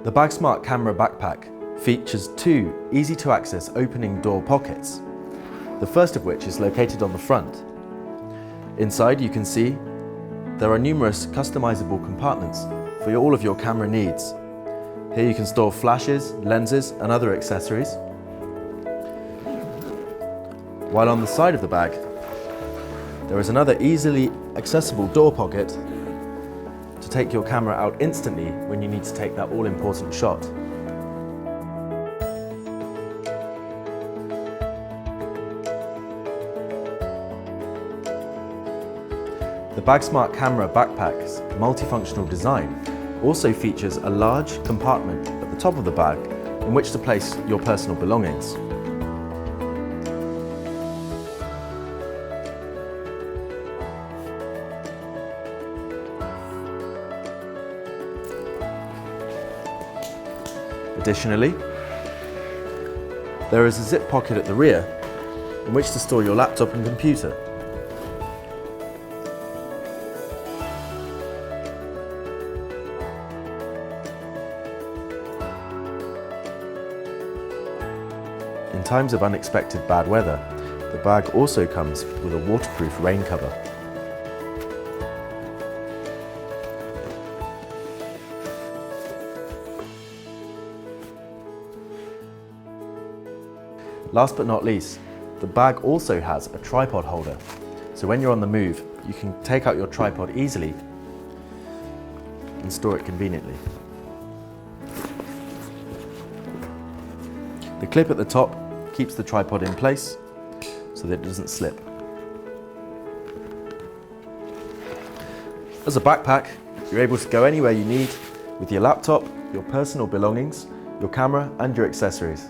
The Bagsmart camera backpack features two easy-to-access opening door pockets, the first of which is located on the front. Inside you can see there are numerous customizable compartments for all of your camera needs. Here you can store flashes, lenses and other accessories. While on the side of the bag, there is another easily accessible door pocket to take your camera out instantly when you need to take that all-important shot. The Bagsmart camera backpack's multifunctional design also features a large compartment at the top of the bag in which to place your personal belongings. Additionally, there is a zip pocket at the rear in which to store your laptop and computer. In times of unexpected bad weather, the bag also comes with a waterproof rain cover. Last but not least, the bag also has a tripod holder, so when you're on the move, you can take out your tripod easily and store it conveniently. The clip at the top keeps the tripod in place so that it doesn't slip. As a backpack, you're able to go anywhere you need with your laptop, your personal belongings, your camera and your accessories.